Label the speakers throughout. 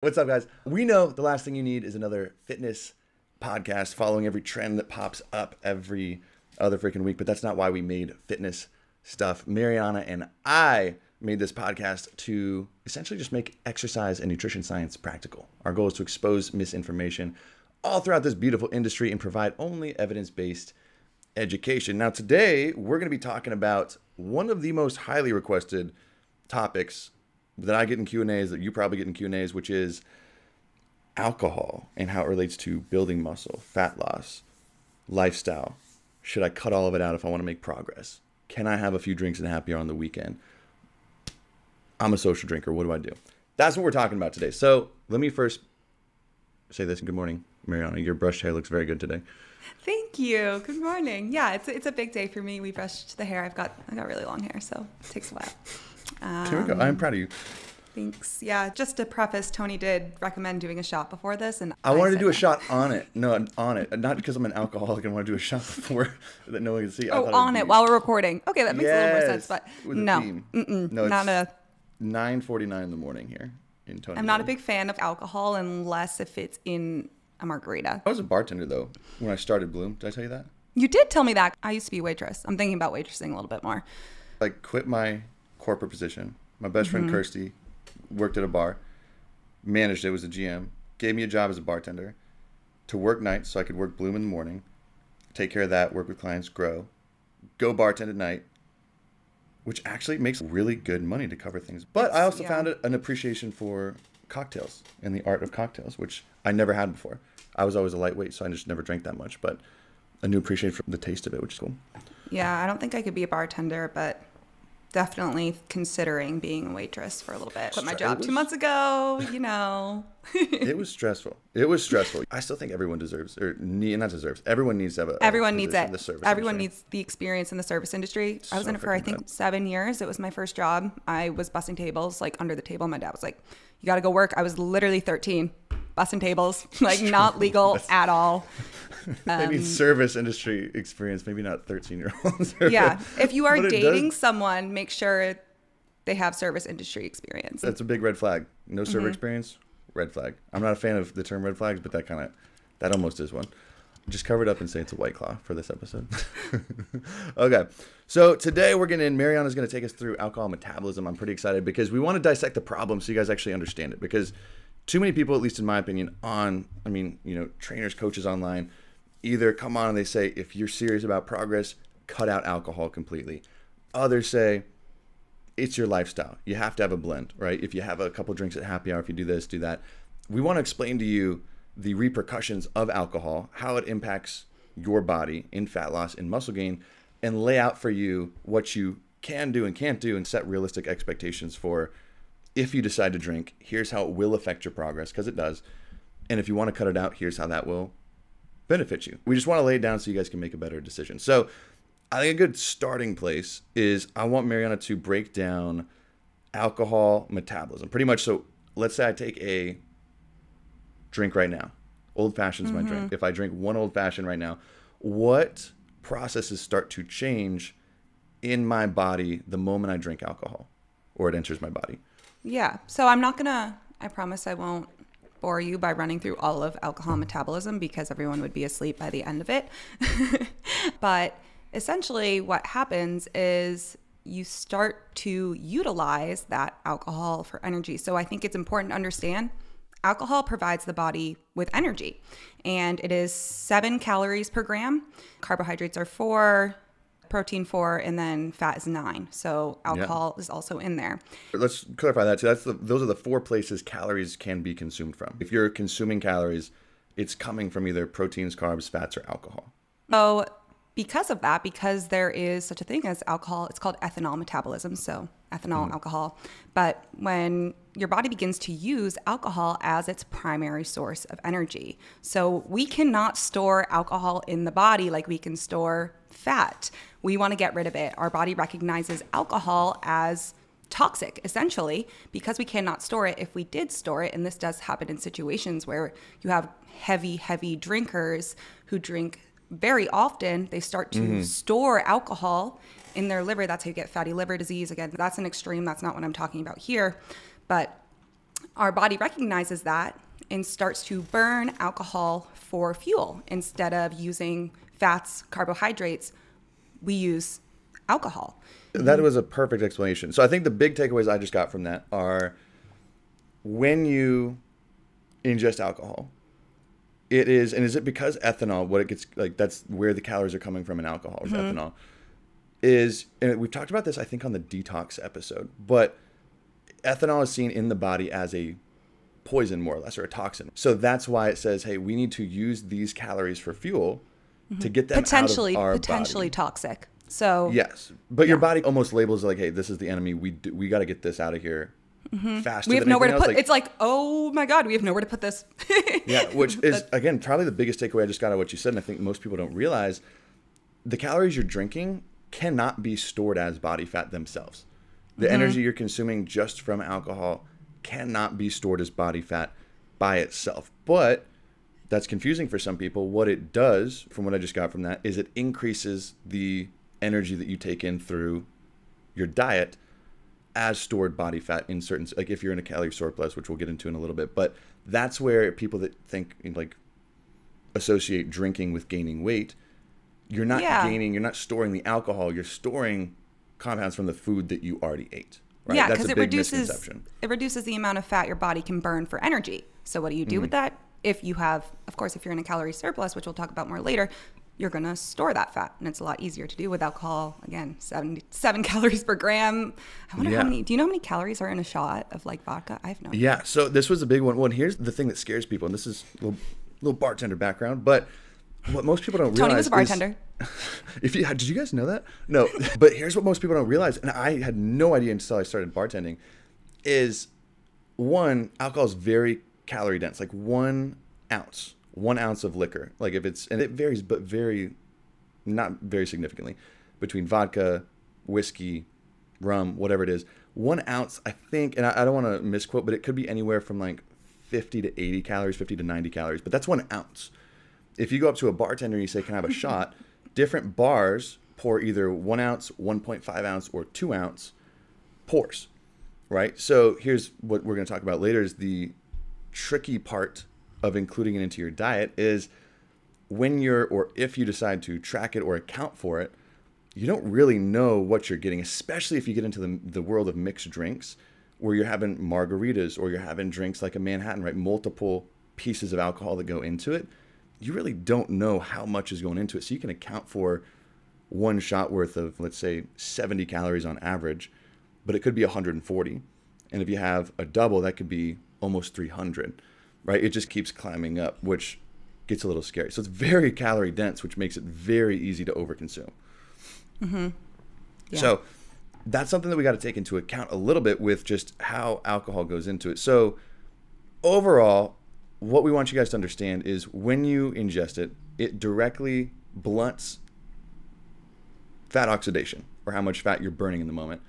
Speaker 1: What's up, guys? We know the last thing you need is another fitness podcast following every trend that pops up every other freaking week, but that's not why we made fitness stuff. Marianna and I made this podcast to essentially just make exercise and nutrition science practical. Our goal is to expose misinformation all throughout this beautiful industry and provide only evidence-based education. Now, today, we're going to be talking about one of the most highly requested topics that I get in Q&As, that you probably get in Q&As, which is alcohol and how it relates to building muscle, fat loss, lifestyle. Should I cut all of it out if I want to make progress? Can I have a few drinks and a happy hour on the weekend? I'm a social drinker. What do I do? That's what we're talking about today. So let me first say this. Good morning, Marianna. Your brushed hair looks very good today.
Speaker 2: Thank you. Good morning. Yeah, it's a big day for me. We brushed the hair. I got really long hair, so it takes a while.
Speaker 1: Here we go. I'm proud of you.
Speaker 2: Thanks. Yeah, just to preface, Tony did recommend doing a shot before this, and
Speaker 1: I wanted to do a shot on it. No, on it. Not because I'm an alcoholic and want to do a shot before that no one can see.
Speaker 2: Oh, on it while we're recording. Okay, that makes a little more sense. But no,
Speaker 1: no,
Speaker 2: not a.
Speaker 1: 9:49 in the morning here in Tony.
Speaker 2: I'm not a big fan of alcohol unless if it's in a margarita.
Speaker 1: I was a bartender though when I started Bloom. Did I tell you that?
Speaker 2: You did tell me that. I used to be a waitress. I'm thinking about waitressing a little bit more.
Speaker 1: I quit my corporate position. My best friend Kirsty worked at a bar, managed it, was a GM, gave me a job as a bartender to work nights so I could work Bloom in the morning, take care of that, work with clients, grow, go bartend at night, which actually makes really good money to cover things. But I also found an appreciation for cocktails and the art of cocktails, which I never had before. I was always a lightweight, so I just never drank that much, but a new appreciation for the taste of it, which is cool.
Speaker 2: Yeah, I don't think I could be a bartender, but definitely considering being a waitress for a little bit. Quit my job 2 months ago, you know.
Speaker 1: It was stressful. It was stressful. I still think everyone deserves, everyone needs to have
Speaker 2: everyone needs it.
Speaker 1: The service
Speaker 2: everyone
Speaker 1: industry.
Speaker 2: Needs the experience in the service industry. I was in it for, I think, 7 years. It was my first job. I was bussing tables, like under the table. My dad was like, you got to go work. I was literally 13, bussing tables, like not legal at all.
Speaker 1: They need service industry experience, maybe not 13-year-olds.
Speaker 2: Yeah. If you are dating someone, make sure they have service industry experience.
Speaker 1: That's a big red flag. No server experience, red flag. I'm not a fan of the term red flags, but that almost is one. Just cover it up and say it's a White Claw for this episode. Okay. So today we're getting in. Marianna's going to take us through alcohol metabolism. I'm pretty excited because we want to dissect the problem so you guys actually understand it. Because too many people, at least in my opinion, trainers, coaches online, either come on and they say, if you're serious about progress, cut out alcohol completely. Others say, it's your lifestyle. You have to have a blend, right? If you have a couple drinks at happy hour, if you do this, do that. We want to explain to you the repercussions of alcohol, how it impacts your body in fat loss and muscle gain, and lay out for you what you can do and can't do and set realistic expectations for if you decide to drink. Here's how it will affect your progress, because it does. And if you want to cut it out, here's how that will benefit you. We just want to lay it down so you guys can make a better decision. So I think a good starting place is I want Marianna to break down alcohol metabolism. Pretty much, so let's say I take a drink right now. Old fashioned's my drink. If I drink one old fashioned right now, what processes start to change in my body the moment I drink alcohol or it enters my body?
Speaker 2: Yeah. So I promise I won't bore you by running through all of alcohol metabolism because everyone would be asleep by the end of it. But essentially what happens is you start to utilize that alcohol for energy. So I think it's important to understand alcohol provides the body with energy, and it is 7 calories per gram. Carbohydrates are 4, protein 4, and then fat is 9. So alcohol is also in there.
Speaker 1: Let's clarify that too. Those are the 4 places calories can be consumed from. If you're consuming calories, it's coming from either proteins, carbs, fats, or alcohol.
Speaker 2: So because of that, because there is such a thing as alcohol, it's called ethanol metabolism. So ethanol, alcohol. But when your body begins to use alcohol as its primary source of energy. So we cannot store alcohol in the body like we can store fat. We want to get rid of it. Our body recognizes alcohol as toxic, essentially, because we cannot store it. If we did store it, and this does happen in situations where you have heavy drinkers who drink very often, they start to store alcohol in their liver. That's how you get fatty liver disease. Again, that's an extreme. That's not what I'm talking about here. But our body recognizes that and starts to burn alcohol for fuel. Instead of using fats, carbohydrates, we use alcohol.
Speaker 1: That was a perfect explanation. So I think the big takeaways I just got from that are when you ingest alcohol, is it because ethanol, what it gets, like that's where the calories are coming from in alcohol, is ethanol, and we've talked about this, I think, on the detox episode, but ethanol is seen in the body as a poison, more or less, or a toxin. So that's why it says, hey, we need to use these calories for fuel to get them out of our
Speaker 2: potentially
Speaker 1: body.
Speaker 2: Toxic. So
Speaker 1: yes, but your body almost labels it like, hey, this is the enemy. We got to get this out of here faster.
Speaker 2: We have
Speaker 1: than
Speaker 2: nowhere to
Speaker 1: else.
Speaker 2: put. It's like, oh my God, we have nowhere to put this.
Speaker 1: Yeah, which is again probably the biggest takeaway I just got out of what you said, and I think most people don't realize the calories you're drinking cannot be stored as body fat themselves. The energy you're consuming just from alcohol cannot be stored as body fat by itself. But that's confusing for some people. What it does, from what I just got from that, is it increases the energy that you take in through your diet as stored body fat in certain, like if you're in a calorie surplus, which we'll get into in a little bit. But that's where people that think, like, associate drinking with gaining weight, you're not gaining, you're not storing the alcohol, you're storing compounds from the food that you already ate. Right?
Speaker 2: Yeah,
Speaker 1: that's
Speaker 2: because
Speaker 1: a big misconception.
Speaker 2: It reduces the amount of fat your body can burn for energy. So what do you do with that? If you have, of course, if you're in a calorie surplus, which we'll talk about more later, you're going to store that fat. And it's a lot easier to do with alcohol. Again, 7 calories per gram. I wonder how many, do you know how many calories are in a shot of like vodka? I have no idea.
Speaker 1: Yeah, so this was a big one. Well, here's the thing that scares people, and this is a little bartender background, but what most people don't realize
Speaker 2: Tony was a bartender.
Speaker 1: Did you guys know that? No, but here's what most people don't realize, and I had no idea until I started bartending, is one, alcohol is very calorie dense, like 1 ounce of liquor. Like if it's, and it varies, but not very significantly between vodka, whiskey, rum, whatever it is. 1 ounce, I think, and I don't want to misquote, but it could be anywhere from like 50 to 80 calories, 50 to 90 calories, but that's 1 ounce. If you go up to a bartender and you say, can I have a shot? Different bars pour either 1 ounce, 1.5 ounce, or 2 ounce pours, right? So here's what we're going to talk about later is the tricky part of including it into your diet is when or if you decide to track it or account for it, you don't really know what you're getting, especially if you get into the world of mixed drinks where you're having margaritas or you're having drinks like a Manhattan, right? Multiple pieces of alcohol that go into it. You really don't know how much is going into it. So you can account for 1 shot worth of, let's say, 70 calories on average, but it could be 140. And if you have a double, that could be almost 300, right? It just keeps climbing up, which gets a little scary. So it's very calorie dense, which makes it very easy to overconsume.
Speaker 2: Yeah.
Speaker 1: So that's something that we got to take into account a little bit with just how alcohol goes into it. So overall, what we want you guys to understand is when you ingest it, it directly blunts fat oxidation, or how much fat you're burning in the moment,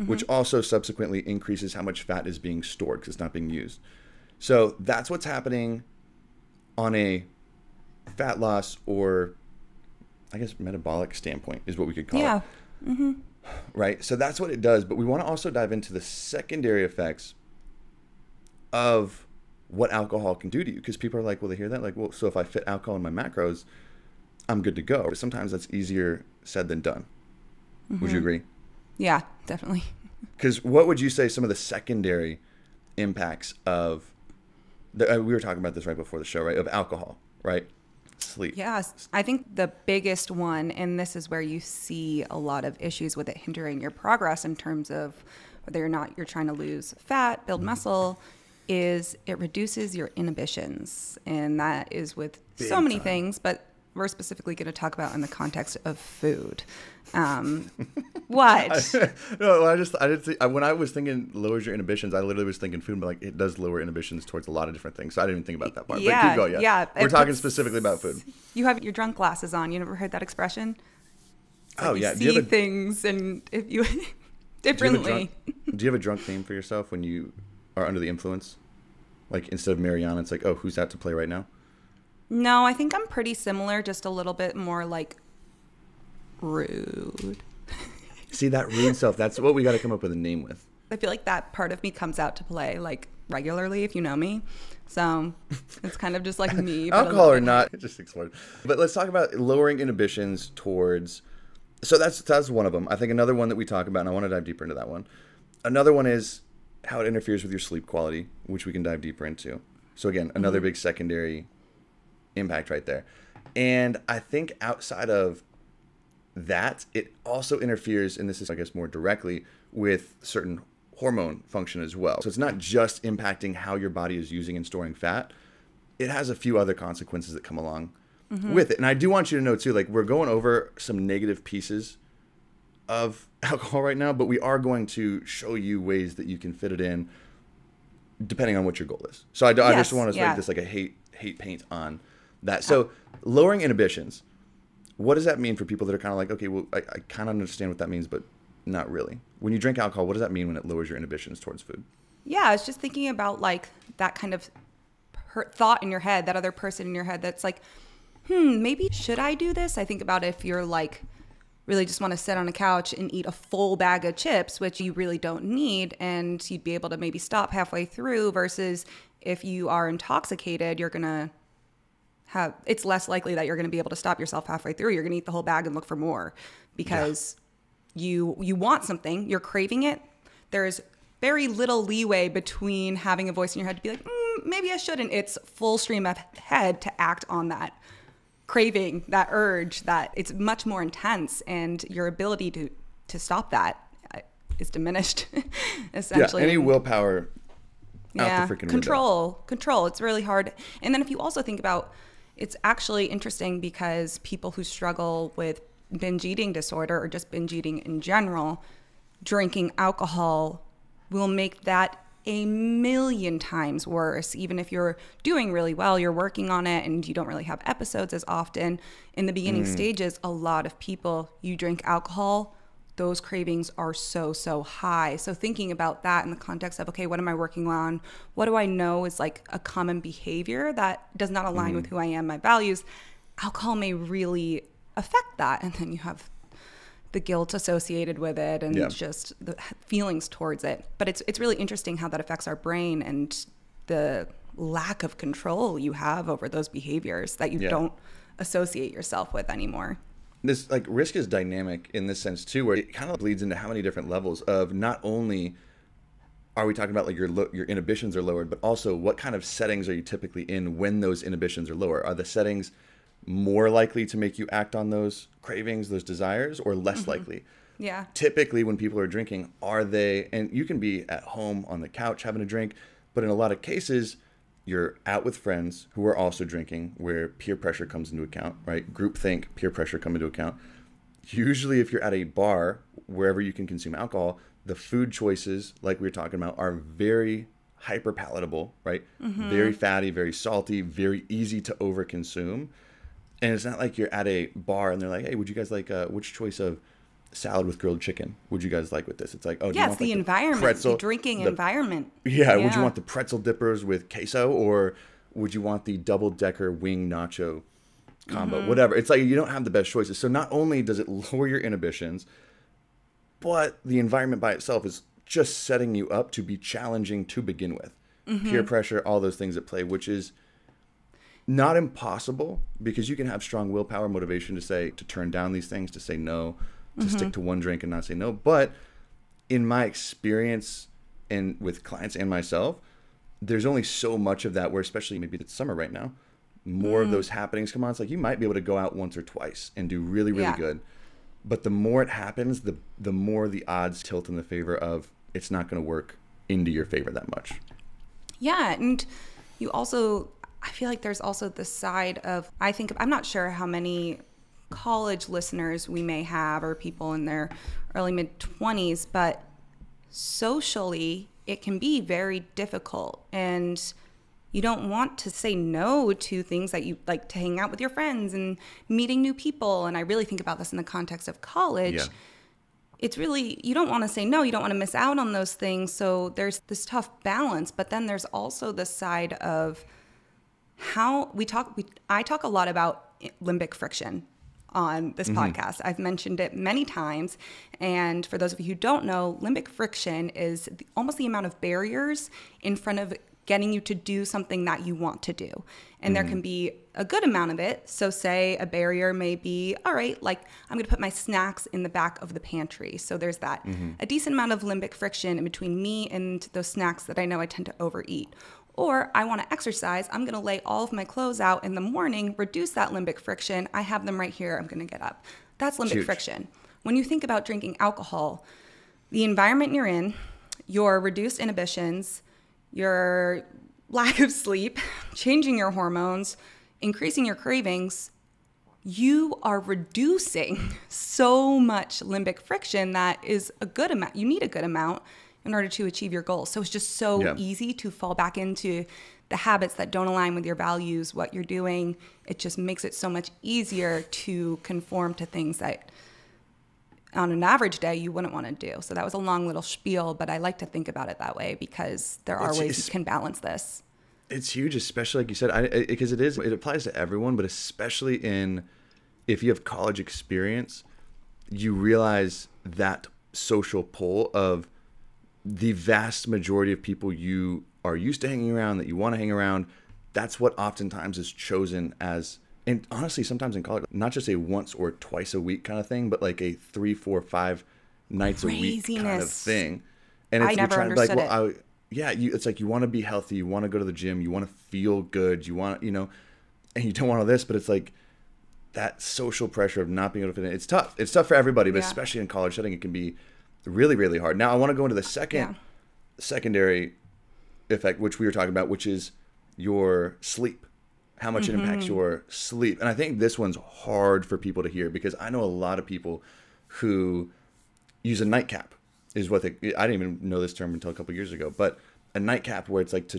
Speaker 1: which also subsequently increases how much fat is being stored because it's not being used. So that's what's happening on a fat loss, or I guess metabolic standpoint is what we could call it. Right? So that's what it does. But we want to also dive into the secondary effects of what alcohol can do to you, because people are like, well, they hear that, like, well, so if I fit alcohol in my macros, I'm good to go. But sometimes that's easier said than done. Would you agree?
Speaker 2: Yeah, definitely.
Speaker 1: Because what would you say some of the secondary impacts of we were talking about this right before the show, right? Of alcohol, right? Sleep.
Speaker 2: Yes. I think the biggest one, and this is where you see a lot of issues with it hindering your progress in terms of whether or not you're trying to lose fat, build muscle, is it reduces your inhibitions. And that is with so many things, but we're specifically going to talk about in the context of food. What?
Speaker 1: No, I didn't see, when I was thinking lowers your inhibitions, I literally was thinking food, but like it does lower inhibitions towards a lot of different things. So I didn't even think about that part.
Speaker 2: Yeah,
Speaker 1: but keep going,
Speaker 2: yeah.
Speaker 1: We're talking specifically about food.
Speaker 2: You have your drunk glasses on. You never heard that expression? It's like
Speaker 1: oh, yeah.
Speaker 2: You see things and if you differently.
Speaker 1: Do you have a drunk name for yourself when you are under the influence? Like instead of Marianna, it's like, oh, who's that to play right now?
Speaker 2: No, I think I'm pretty similar, just a little bit more like rude.
Speaker 1: See, that rude self, that's what we got to come up with a name with.
Speaker 2: I feel like that part of me comes out to play like regularly, if you know me. So it's kind of just like me.
Speaker 1: Alcohol or not, it just explodes. But let's talk about lowering inhibitions towards. So that's one of them. I think another one that we talk about, and I want to dive deeper into that one. Another one is how it interferes with your sleep quality, which we can dive deeper into. So again, another big secondary impact right there. And I think outside of that, it also interferes, and this is, I guess, more directly with certain hormone function as well. So it's not just impacting how your body is using and storing fat. It has a few other consequences that come along with it. And I do want you to know too, like, we're going over some negative pieces of alcohol right now, but we are going to show you ways that you can fit it in depending on what your goal is. So I just want to make this like a hate paint on that. So lowering inhibitions, what does that mean for people that are kind of like, okay, well, I kind of understand what that means, but not really. When you drink alcohol, what does that mean when it lowers your inhibitions towards food?
Speaker 2: Yeah, I was just thinking about like that kind of thought in your head, that other person in your head that's like, maybe should I do this? I think about if you're like really just want to sit on a couch and eat a full bag of chips, which you really don't need, and you'd be able to maybe stop halfway through, versus if you are intoxicated, you're going to it's less likely that you're going to be able to stop yourself halfway through. You're going to eat the whole bag and look for more because you want something, you're craving it. There's very little leeway between having a voice in your head to be like, maybe I shouldn't. It's full stream ahead to act on that craving, that urge, that it's much more intense, and your ability to stop that is diminished essentially.
Speaker 1: Yeah, any willpower out the freaking window.
Speaker 2: Control. It's really hard. And then if you also think about, it's actually interesting because people who struggle with binge eating disorder or just binge eating in general, drinking alcohol will make that a million times worse. Even if you're doing really well, you're working on it, and you don't really have episodes as often. In the beginning stages, a lot of people, you drink alcohol, those cravings are so high. So thinking about that in the context of, okay, what am I working on? What do I know is like a common behavior that does not align with who I am, my values? Alcohol may really affect that. And then you have the guilt associated with it and just the feelings towards it. But it's really interesting how that affects our brain and the lack of control you have over those behaviors that you don't associate yourself with anymore.
Speaker 1: This like risk is dynamic in this sense too, where it kind of bleeds into how many different levels of not only are we talking about like your inhibitions are lowered, but also what kind of settings are you typically in when those inhibitions are lower? Are the settings more likely to make you act on those cravings, those desires, or less likely?
Speaker 2: Yeah.
Speaker 1: Typically when people are drinking, are they, and you can be at home on the couch having a drink, but in a lot of cases, you're out with friends who are also drinking, where peer pressure comes into account, right? Groupthink, peer pressure come into account. Usually if you're at a bar, wherever you can consume alcohol, the food choices, like we were talking about, are very hyper palatable, right? Very fatty, very salty, very easy to overconsume. And it's not like you're at a bar and they're like, hey, would you guys like, which choice of salad with grilled chicken would you guys like with this? It's like, oh, do you want
Speaker 2: the
Speaker 1: like
Speaker 2: environment, the drinking environment.
Speaker 1: Yeah, would you want the pretzel dippers with queso, or would you want the double-decker wing nacho combo? Whatever. It's like you don't have the best choices. So not only does it lower your inhibitions, but the environment by itself is just setting you up to be challenging to begin with. Peer pressure, all those things at play, which is not impossible, because you can have strong willpower, motivation to turn down these things, to say no, to stick to one drink and not say no. But in my experience and with clients and myself, there's only so much of that where, especially maybe it's summer right now, more of those happenings come on. It's like you might be able to go out once or twice and do really, really good. But the more it happens, the more the odds tilt in the favor of it's not going to work into your favor that much. Yeah.
Speaker 2: And you also, I feel like there's also the side of, I'm not sure how many college listeners we may have, or people in their early mid-20s, but socially it can be very difficult, and you don't want to say no to things that you like, to hang out with your friends and meeting new people. And I really think about this in the context of college. It's really, you don't want to say no, you don't want to miss out on those things. So there's this tough balance, but then there's also the side of how I talk a lot about limbic friction on this podcast. I've mentioned it many times. And for those of you who don't know, limbic friction is almost the amount of barriers in front of getting you to do something that you want to do. And there can be a good amount of it. So say a barrier may be, all right, like I'm going to put my snacks in the back of the pantry. So there's that. A decent amount of limbic friction in between me and those snacks that I know I tend to overeat. Or I want to exercise. I'm going to lay all of my clothes out in the morning, reduce that limbic friction. I have them right here. I'm going to get up. That's limbic friction. When you think about drinking alcohol, the environment you're in, your reduced inhibitions, your lack of sleep, changing your hormones, increasing your cravings, you are reducing so much limbic friction that is a good amount. You need a good amount in order to achieve your goals. So it's just so easy to fall back into the habits that don't align with your values, what you're doing. It just makes it so much easier to conform to things that on an average day you wouldn't want to do. So that was a long little spiel, but I like to think about it that way because there are ways you can balance this.
Speaker 1: It's huge, especially like you said, because it applies to everyone, but especially if you have college experience, you realize that social pull of the vast majority of people you are used to hanging around, that you want to hang around. That's what oftentimes is chosen as, and honestly, sometimes in college, not just a once or twice a week kind of thing, but like a 3, 4, 5 nights a week kind of thing. And
Speaker 2: I never understood it.
Speaker 1: It's like you want to be healthy, you want to go to the gym, you want to feel good, you want, and you don't want all this, but it's like that social pressure of not being able to fit in. It's tough. It's tough for everybody, but especially in college setting, it can be really, really hard. Now, I want to go into the secondary effect, which we were talking about, which is your sleep, how much it impacts your sleep. And I think this one's hard for people to hear because I know a lot of people who use a nightcap is what I didn't even know this term until a couple years ago, but a nightcap where it's like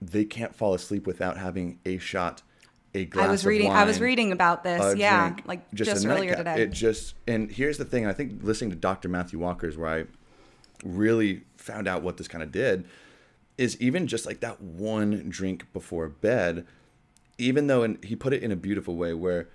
Speaker 1: they can't fall asleep without having a shot, a glass of wine.
Speaker 2: I was reading about this.
Speaker 1: Drink,
Speaker 2: like just earlier today.
Speaker 1: And here's the thing. I think listening to Dr. Matthew Walker is where I really found out what this kind of did is even just like that one drink before bed, even though he put it in a beautiful way where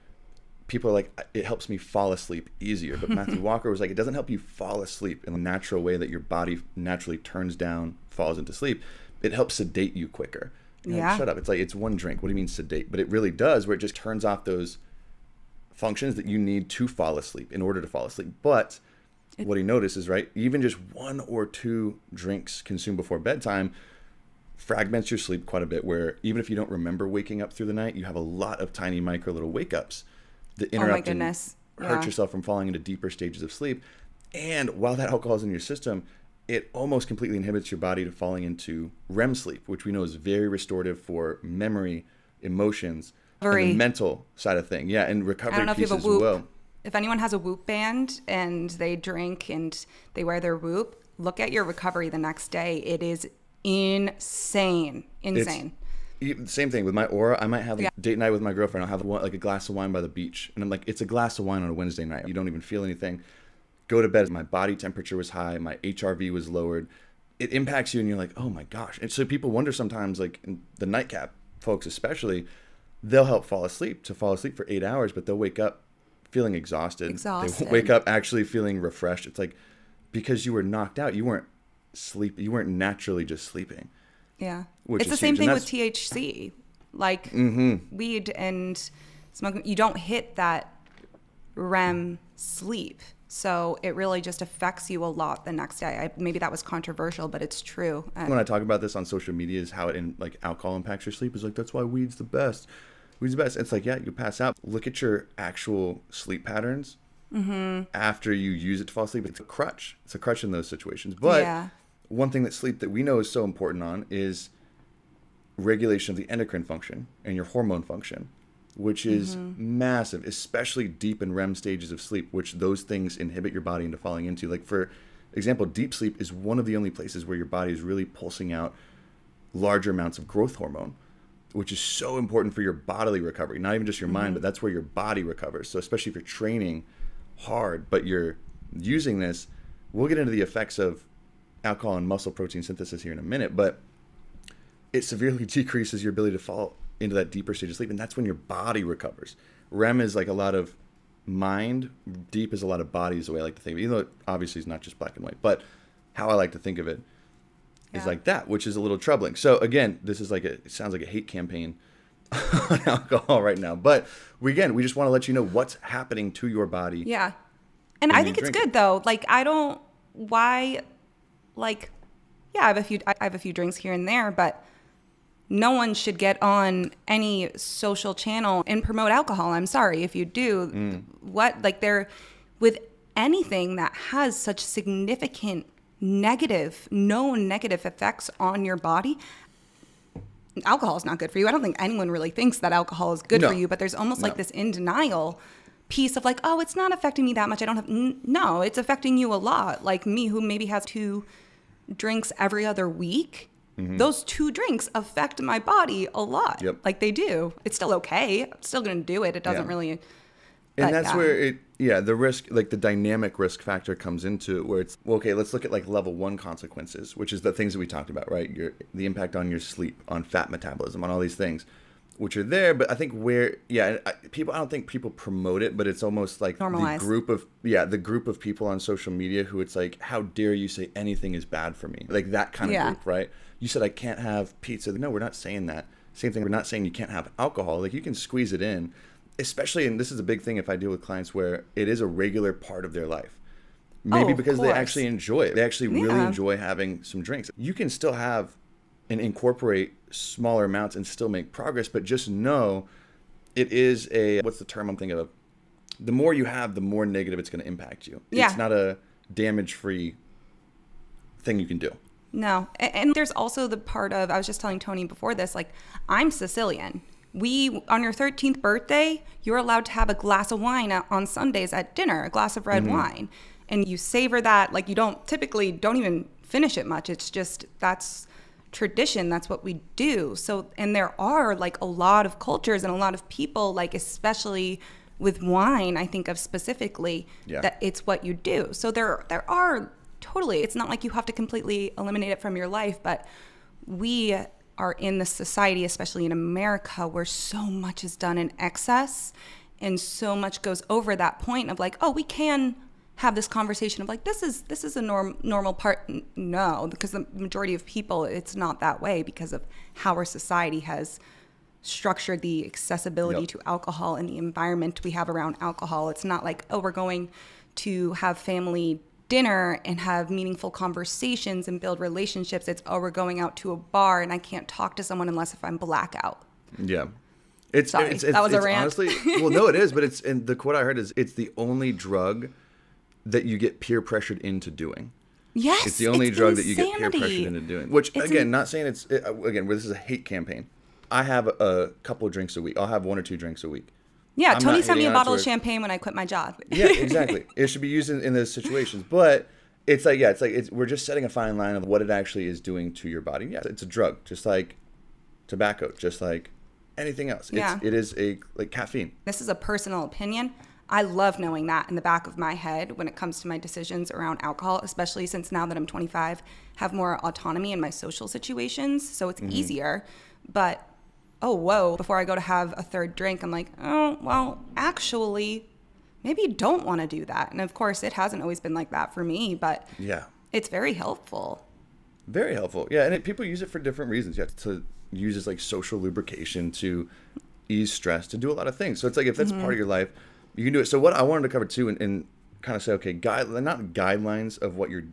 Speaker 1: people are like, it helps me fall asleep easier. But Matthew Walker was like, it doesn't help you fall asleep in the natural way that your body naturally turns down, falls into sleep. It helps sedate you quicker. Like, shut up. It's like, it's one drink. What do you mean sedate? But it really does, where it just turns off those functions that you need to fall asleep in order to fall asleep. But what he notices, right, even just 1 or 2 drinks consumed before bedtime fragments your sleep quite a bit, where even if you don't remember waking up through the night, you have a lot of tiny micro little wake ups that interrupt and hurt yourself from falling into deeper stages of sleep. And while that alcohol is in your system, it almost completely inhibits your body to falling into REM sleep, which we know is very restorative for memory, emotions, and the mental side of thing. Yeah, and recovery pieces as well.
Speaker 2: If anyone has a Whoop band and they drink and they wear their Whoop, look at your recovery the next day. It is insane.
Speaker 1: Same thing with my Aura. I might have a date night with my girlfriend. I'll have like a glass of wine by the beach. And I'm like, it's a glass of wine on a Wednesday night. You don't even feel anything. Go to bed. My body temperature was high. My HRV was lowered. It impacts you and you're like, oh my gosh. And so people wonder sometimes, like the nightcap folks especially, they'll help fall asleep for 8 hours, but they'll wake up feeling exhausted. They won't wake up actually feeling refreshed. It's like, because you were knocked out, you weren't naturally just sleeping.
Speaker 2: Yeah. It's the same thing with THC. Like weed and smoking, you don't hit that REM sleep. So it really just affects you a lot the next day. Maybe that was controversial, but it's true.
Speaker 1: When I talk about this on social media is how alcohol impacts your sleep, is like, that's why weed's the best. Weed's the best. It's like, yeah, you pass out. Look at your actual sleep patterns after you use it to fall asleep. It's a crutch. It's a crutch in those situations. But one thing that we know is so important on is regulation of the endocrine function and your hormone function, which is massive, especially deep in REM stages of sleep, which those things inhibit your body into falling into. Like, for example, deep sleep is one of the only places where your body is really pulsing out larger amounts of growth hormone, which is so important for your bodily recovery, not even just your mind, but that's where your body recovers. So especially if you're training hard, but you're using this, we'll get into the effects of alcohol and muscle protein synthesis here in a minute, but it severely decreases your ability to fall into that deeper stage of sleep, and that's when your body recovers. REM is like a lot of mind, deep is a lot of body is the way I like to think of it, even though it obviously is not just black and white. But how I like to think of it is like that, which is a little troubling. So again, this is it sounds like a hate campaign on alcohol right now. But we just want to let you know what's happening to your body.
Speaker 2: Yeah. And I think it's good though. Like, I don't, why, like, yeah, I have a few drinks here and there, but no one should get on any social channel and promote alcohol. I'm sorry if you do. With anything that has such significant known negative effects on your body, alcohol is not good for you. I don't think anyone really thinks that alcohol is good for you, but there's almost like this in denial piece of like, oh, it's not affecting me that much. I don't have, no, it's affecting you a lot. Like me, who maybe has 2 drinks every other week. Those 2 drinks affect my body a lot. Yep. Like they do. It's still okay. I'm still going to do it. It doesn't really.
Speaker 1: And that's where the risk, like the dynamic risk factor comes into it, where it's, well, okay, let's look at like level 1 consequences, which is the things that we talked about, right? The impact on your sleep, on fat metabolism, on all these things, which are there. But I think I don't think people promote it, but it's almost like
Speaker 2: normalized.
Speaker 1: the group of people on social media who it's like, how dare you say anything is bad for me? Like that kind of group, right? You said I can't have pizza. No, we're not saying that. Same thing. We're not saying you can't have alcohol. Like you can squeeze it in, especially, and this is a big thing if I deal with clients where it is a regular part of their life. Maybe because they actually enjoy it. They actually really enjoy having some drinks. You can still have and incorporate smaller amounts and still make progress, but just know it is what's the term I'm thinking of? The more you have, the more negative it's going to impact you. Yeah. It's not a damage-free thing you can do.
Speaker 2: No. And there's also the part of, I was just telling Tony before this, like, I'm Sicilian. On your 13th birthday, you're allowed to have a glass of wine on Sundays at dinner, a glass of red wine. And you savor that. Like, you don't even finish it much. It's just, that's tradition. That's what we do. So, and there are like a lot of cultures and a lot of people, like, especially with wine, I think of specifically, that it's what you do. So there are totally, it's not like you have to completely eliminate it from your life, but we are in this society, especially in America, where so much is done in excess and so much goes over that point of like, oh, we can have this conversation of like, this is a normal part. No, because the majority of people, it's not that way because of how our society has structured the accessibility to alcohol and the environment we have around alcohol. It's not like, oh, we're going to have family dinner and have meaningful conversations and build relationships. It's, oh, we're going out to a bar and I can't talk to someone unless if I'm blackout.
Speaker 1: Yeah.
Speaker 2: Sorry, that was a rant.
Speaker 1: Honestly, well, no, it is, but and the quote I heard is, it's the only drug that you get peer pressured into doing.
Speaker 2: Yes.
Speaker 1: It's the only drug that you get peer pressured into doing. Which, again, not saying again, where this is a hate campaign. I have a couple of drinks a week. I'll have 1 or 2 drinks a week.
Speaker 2: Yeah, Tony sent me a bottle of champagne when I quit my job.
Speaker 1: Yeah, exactly. It should be used in those situations. But it's like, we're just setting a fine line of what it actually is doing to your body. Yeah, it's a drug, just like tobacco, just like anything else. It is like caffeine.
Speaker 2: This is a personal opinion. I love knowing that in the back of my head when it comes to my decisions around alcohol, especially since now that I'm 25, have more autonomy in my social situations. So it's easier. But oh, whoa, before I go to have a 3rd drink, I'm like, oh, well, actually, maybe you don't want to do that. And of course, it hasn't always been like that for me, but it's very helpful.
Speaker 1: Very helpful. Yeah, and people use it for different reasons. You have to use it as like social lubrication, to ease stress, to do a lot of things. So it's like, if that's part of your life, you can do it. So what I wanted to cover too, and kind of say, okay, not guidelines of what you're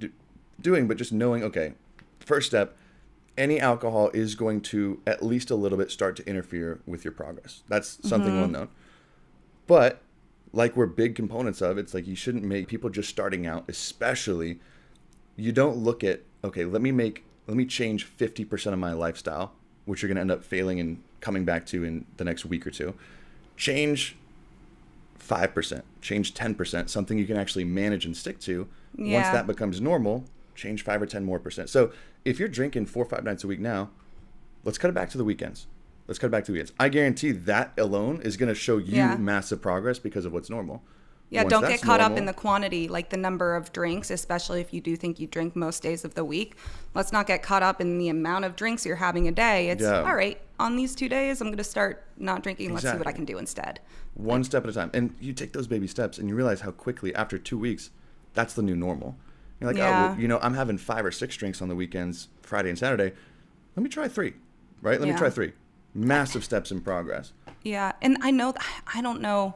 Speaker 1: doing, but just knowing, okay, first step, any alcohol is going to at least a little bit start to interfere with your progress. That's something well known. But like we're big components of, it's like you shouldn't make people just starting out, especially, you don't look at, okay, let me change 50% of my lifestyle, which you're going to end up failing and coming back to in the next week or 2. Change 5%, change 10%, something you can actually manage and stick to. Yeah. Once that becomes normal, change 5 or 10 more percent. So if you're drinking 4 or 5 nights a week now, let's cut it back to the weekends. I guarantee that alone is going to show you massive progress because of what's normal.
Speaker 2: Yeah, don't get caught up in the quantity, like the number of drinks, especially if you do think you drink most days of the week. Let's not get caught up in the amount of drinks you're having a day. It's all right. on these 2 days. I'm going to start not drinking.
Speaker 1: Exactly.
Speaker 2: Let's see what I can do instead.
Speaker 1: One step at a time. And you take those baby steps and you realize how quickly after 2 weeks, that's the new normal. You're like, oh, well, I'm having 5 or 6 drinks on the weekends, Friday and Saturday. Let me try 3, right? Let me try 3. Massive steps in progress.
Speaker 2: Yeah. And I don't know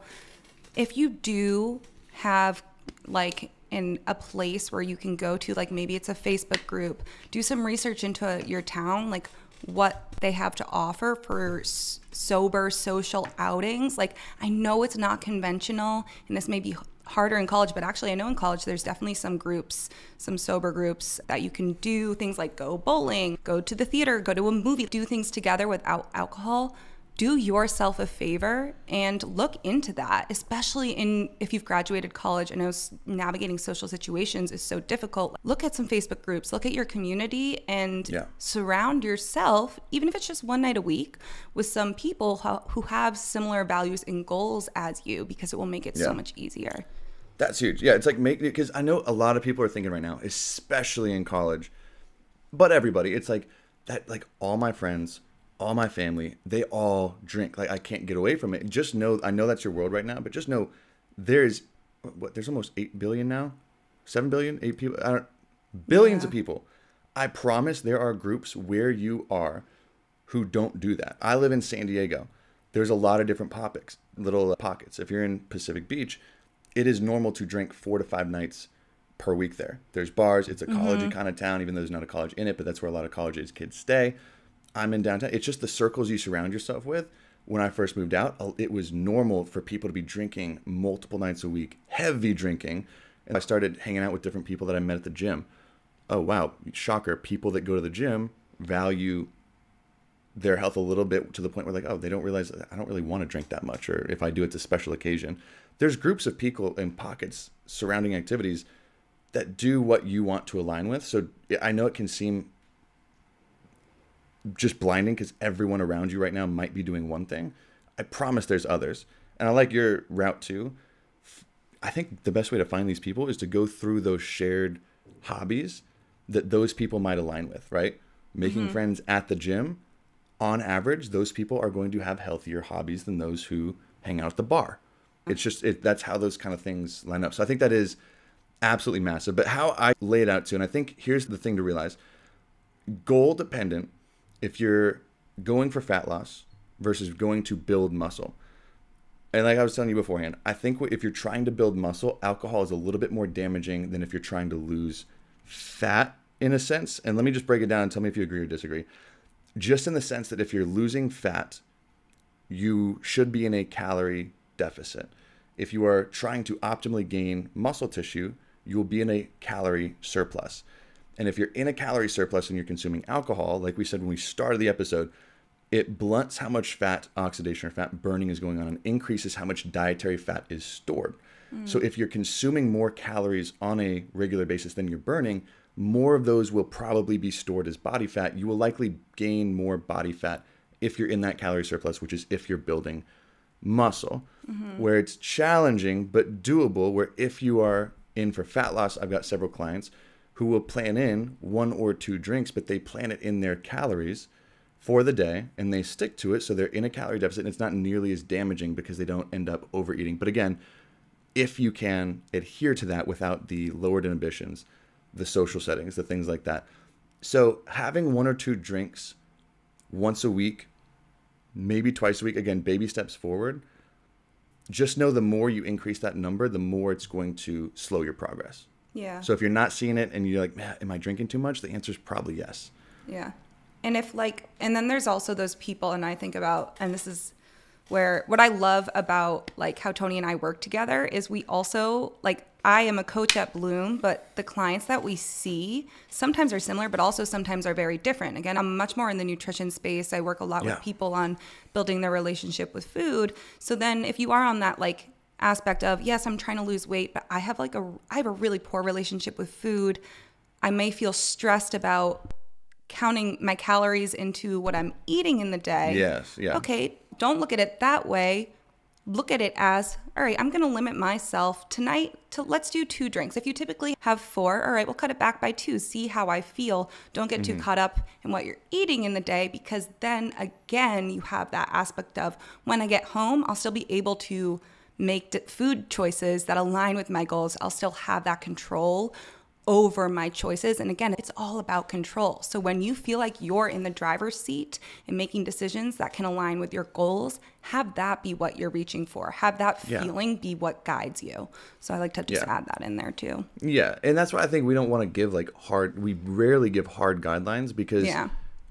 Speaker 2: if you do have like in a place where you can go to, like maybe it's a Facebook group, do some research into your town, like what they have to offer for sober social outings. Like, I know it's not conventional and this may be harder in college, but actually I know in college there's definitely some groups, some sober groups that you can do things like go bowling, go to the theater, go to a movie, do things together without alcohol. Do yourself a favor and look into that, especially if you've graduated college. I know navigating social situations is so difficult. Look at some Facebook groups, look at your community, and surround yourself, even if it's just one night a week, with some people who have similar values and goals as you, because it will make it so much easier.
Speaker 1: That's huge. Yeah, it's like because I know a lot of people are thinking right now, especially in college, but everybody, it's like that, like all my friends, all my family, they all drink. Like, I can't get away from it. Just know, I know that's your world right now, but just know there's almost 8 billion now? 7 billion? 8 people? Billions of people. I promise there are groups where you are who don't do that. I live in San Diego. There's a lot of different little pockets. If you're in Pacific Beach, it is normal to drink 4 to 5 nights per week there. There's bars. It's a college-y kind of town, even though there's not a college in it, but that's where a lot of college-age kids stay. I'm in downtown. It's just the circles you surround yourself with. When I first moved out, it was normal for people to be drinking multiple nights a week, heavy drinking. And I started hanging out with different people that I met at the gym. Oh, wow. Shocker. People that go to the gym value their health a little bit to the point where like, oh, they don't realize I don't really want to drink that much. Or if I do, it's a special occasion. There's groups of people in pockets surrounding activities that do what you want to align with. So I know it can seem just blinding because everyone around you right now might be doing one thing. I promise there's others. And I like your route too. I think the best way to find these people is to go through those shared hobbies that those people might align with, right? Making friends at the gym, on average, those people are going to have healthier hobbies than those who hang out at the bar. It's just, that's how those kind of things line up. So I think that is absolutely massive. But how I lay it out too, and I think here's the thing to realize, goal dependent, if you're going for fat loss versus going to build muscle. And like I was telling you beforehand, I think if you're trying to build muscle, alcohol is a little bit more damaging than if you're trying to lose fat in a sense. And let me just break it down and tell me if you agree or disagree. Just in the sense that if you're losing fat, you should be in a calorie deficit. If you are trying to optimally gain muscle tissue, you will be in a calorie surplus. And if you're in a calorie surplus and you're consuming alcohol, like we said when we started the episode, it blunts how much fat oxidation or fat burning is going on and increases how much dietary fat is stored. So if you're consuming more calories on a regular basis than you're burning, more of those will probably be stored as body fat. You will likely gain more body fat if you're in that calorie surplus, which is if you're building muscle. Where it's challenging but doable, where if you are in for fat loss, I've got several clients who will plan in 1 or 2 drinks, but they plan it in their calories for the day and they stick to it. So they're in a calorie deficit and it's not nearly as damaging because they don't end up overeating. But again, if you can adhere to that without the lowered inhibitions, the social settings, the things like that. So having 1 or 2 drinks once a week, maybe twice a week, again, baby steps forward. Just know the more you increase that number, the more it's going to slow your progress.
Speaker 2: Yeah.
Speaker 1: So if you're not seeing it and you're like, man, am I drinking too much? The answer is probably yes.
Speaker 2: Yeah. And and then there's also those people, and I think about, and this is where, what I love about like how Tony and I work together is we also, like, I am a coach at Bloom, but the clients that we see sometimes are similar, but also sometimes are very different. Again, I'm much more in the nutrition space. I work a lot with people on building their relationship with food. So then if you are on that, like, aspect of, yes, I'm trying to lose weight, but I have a really poor relationship with food. I may feel stressed about counting my calories into what I'm eating in the day.
Speaker 1: Yes, yeah.
Speaker 2: Okay, don't look at it that way. look at it as, all right, I'm going to limit myself tonight to let's do 2 drinks. If you typically have 4, all right, we'll cut it back by 2. See how I feel. Don't get too caught up in what you're eating in the day, because then again, you have that aspect of when I get home, I'll still be able to make food choices that align with my goals. I'll still have that control over my choices. And again, it's all about control. So when you feel like you're in the driver's seat and making decisions that can align with your goals, have that be what you're reaching for. Have that feeling be what guides you. So I like to just add that in there too.
Speaker 1: Yeah. And that's why I think we don't want to give like we rarely give hard guidelines, because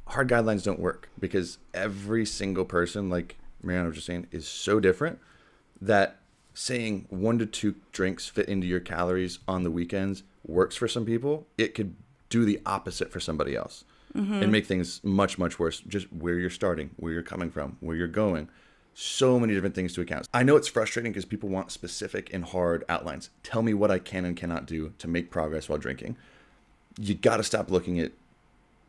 Speaker 1: hard guidelines don't work, because every single person, like Marianna was just saying, is so different that saying 1 to 2 drinks fit into your calories on the weekends works for some people. It could do the opposite for somebody else and make things much, much worse. Just where you're starting, where you're coming from, where you're going. So many different things to account. I know it's frustrating because people want specific and hard outlines. Tell me what I can and cannot do to make progress while drinking. You got to stop looking at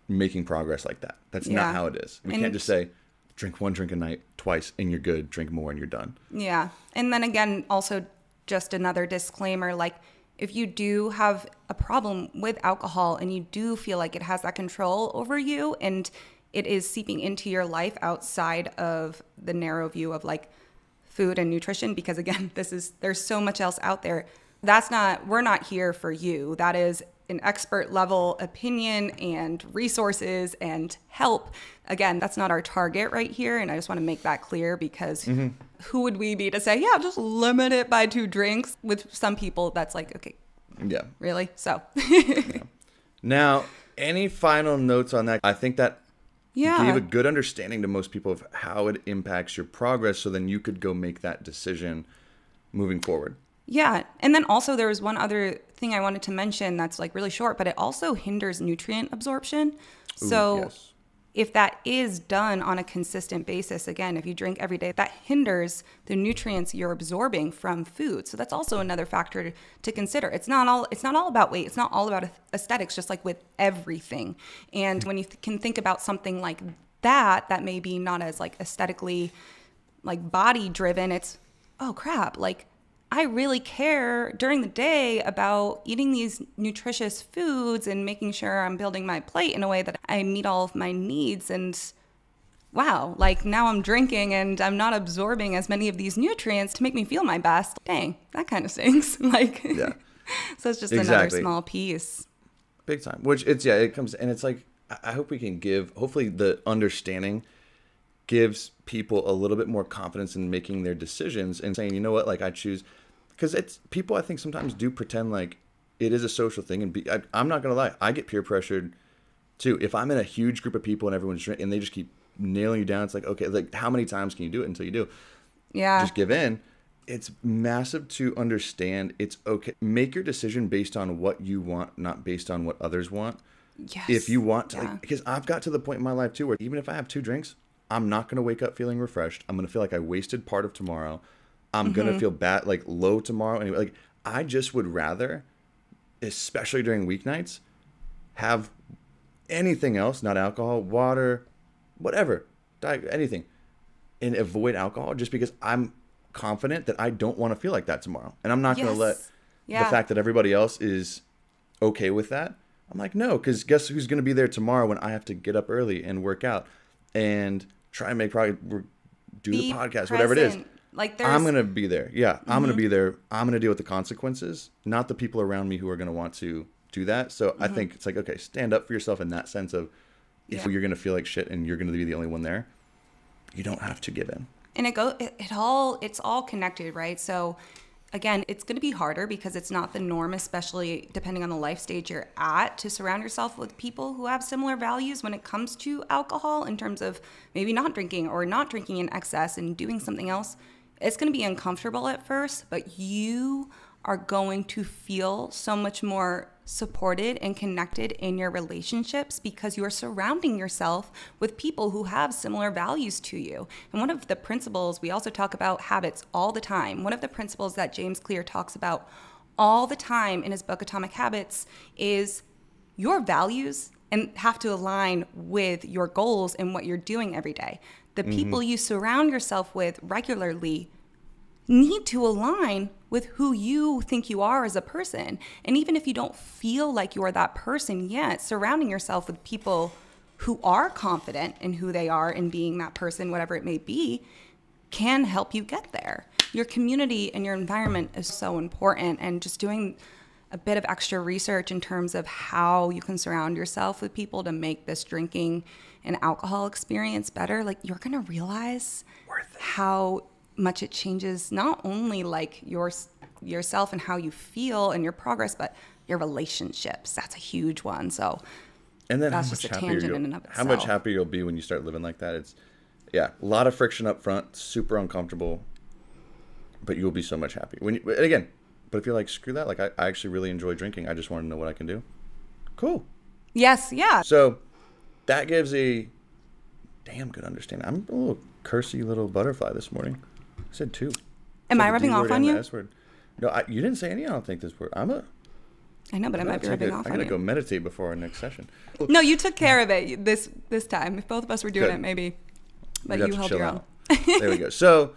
Speaker 1: making progress like that. That's not how it is. We can't just say, drink 1 drink a night twice and you're good. Drink more and you're done.
Speaker 2: Yeah. And then again, also just another disclaimer, like if you do have a problem with alcohol and you do feel like it has that control over you and it is seeping into your life outside of the narrow view of like food and nutrition, because again, there's so much else out there. We're not here for you. That is an expert level opinion and resources and help. Again, that's not our target right here. And I just want to make that clear, because who would we be to say, yeah, just limit it by 2 drinks? With some people, that's like, okay, really? So.
Speaker 1: Now, any final notes on that? I think that gave a good understanding to most people of how it impacts your progress, so then you could go make that decision moving forward.
Speaker 2: Yeah. And then also there was one other thing I wanted to mention that's like really short, but it also hinders nutrient absorption. So if that is done on a consistent basis, again, if you drink every day, that hinders the nutrients you're absorbing from food. So that's also another factor to consider. It's not all about weight. It's not all about aesthetics, just like with everything. And when you can think about something like that may be not as like aesthetically like body driven, it's, oh crap, like I really care during the day about eating these nutritious foods and making sure I'm building my plate in a way that I meet all of my needs. And wow, like now I'm drinking and I'm not absorbing as many of these nutrients to make me feel my best. Dang, that kind of stinks. Like, so it's just another small piece.
Speaker 1: Big time. Which it comes, and it's like, I hope we can hopefully the understanding gives people a little bit more confidence in making their decisions and saying, you know what, like I choose, because it's people I think sometimes do pretend like it is a social thing, and I'm not gonna lie, I get peer pressured too. If I'm in a huge group of people and everyone's drinking and they just keep nailing you down, it's like, okay, like how many times can you do it until you do? Just give in. It's massive to understand. It's okay. Make your decision based on what you want, not based on what others want. If you want to, because I've got to the point in my life too where even if I have 2 drinks, I'm not going to wake up feeling refreshed. I'm going to feel like I wasted part of tomorrow. I'm going to feel bad, like low tomorrow. Anyway, like I just would rather, especially during weeknights, have anything else, not alcohol, water, whatever, diet, anything, and avoid alcohol just because I'm confident that I don't want to feel like that tomorrow. And I'm not going to let the fact that everybody else is okay with that. I'm like, no, because guess who's going to be there tomorrow when I have to get up early and work out and try and make progress, do the podcast, whatever it is.
Speaker 2: Like
Speaker 1: I'm going to be there. Yeah, I'm going to be there. I'm going to deal with the consequences, not the people around me who are going to want to do that. So I think it's like, okay, stand up for yourself in that sense of if you're going to feel like shit and you're going to be the only one there, you don't have to give in. And
Speaker 2: it's all connected, right? So again, it's going to be harder because it's not the norm, especially depending on the life stage you're at, to surround yourself with people who have similar values when it comes to alcohol in terms of maybe not drinking or not drinking in excess and doing something else. It's going to be uncomfortable at first, but you are going to feel so much more supported and connected in your relationships because you are surrounding yourself with people who have similar values to you. And one of the principles, we also talk about habits all the time. One of the principles that James Clear talks about all the time in his book, Atomic Habits, is your values and have to align with your goals and what you're doing every day. The people you surround yourself with regularly need to align with who you think you are as a person. And even if you don't feel like you are that person yet, surrounding yourself with people who are confident in who they are and being that person, whatever it may be, can help you get there. Your community and your environment is so important, and just doing a bit of extra research in terms of how you can surround yourself with people to make this drinking and alcohol experience better, like you're gonna realize how much it changes not only like yourself and how you feel and your progress, but your relationships. That's a huge one. So
Speaker 1: and then
Speaker 2: that's just a tangent in and of itself.
Speaker 1: How much happier you'll be when you start living like that. It's a lot of friction up front, super uncomfortable, but you'll be so much happier. But if you're like, screw that, like I actually really enjoy drinking, I just want to know what I can do. Cool.
Speaker 2: Yes, yeah.
Speaker 1: So that gives a damn good understanding. I'm a little cursy little butterfly this morning. I said 2.
Speaker 2: Am I rubbing off on you?
Speaker 1: No, you didn't say any. I don't think this word.
Speaker 2: I know, but I might be rubbing off on you.
Speaker 1: I gotta go meditate before our next session.
Speaker 2: No, you took care of it this time. If both of us were doing it, maybe. But you held your own.
Speaker 1: There we go. So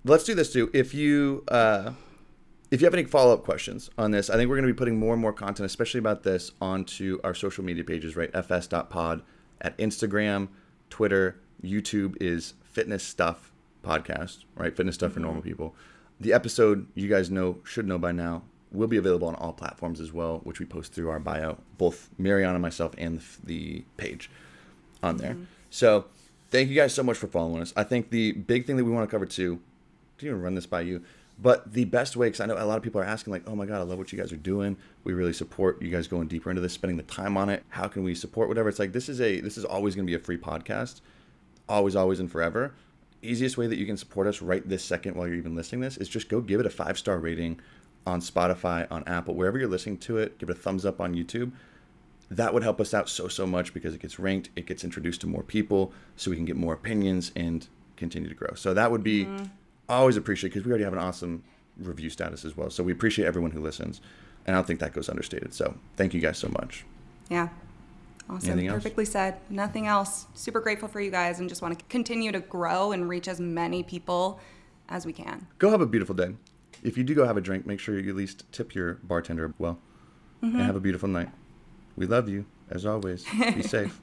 Speaker 1: let's do this too. If you have any follow-up questions on this, I think we're going to be putting more and more content, especially about this, onto our social media pages, right? fs.pod at Instagram, Twitter, YouTube is Fitness Stuff Podcast, right? Fitness Stuff for Normal People. The episode, you guys should know by now, will be available on all platforms as well, which we post through our bio, both Marianna, myself, and the page on there. So thank you guys so much for following us. I think the big thing that we want to cover too, I didn't even run this by you, but the best way, because I know a lot of people are asking like, oh my God, I love what you guys are doing. We really support you guys going deeper into this, spending the time on it. How can we support whatever? It's like, this is always going to be a free podcast. Always, always, and forever. Easiest way that you can support us right this second while you're even listening this is just go give it a 5-star rating on Spotify, on Apple, wherever you're listening to it. Give it a thumbs up on YouTube. That would help us out so much because it gets ranked, it gets introduced to more people, so we can get more opinions and continue to grow. So that would be always appreciated, because we already have an awesome review status as well. So we appreciate everyone who listens, and I don't think that goes understated. So thank you guys so much.
Speaker 2: Yeah. Awesome. Perfectly said. Nothing else. Super grateful for you guys, and just want to continue to grow and reach as many people as we can.
Speaker 1: Go have a beautiful day. If you do go have a drink, make sure you at least tip your bartender well. And have a beautiful night. We love you, as always. Be safe.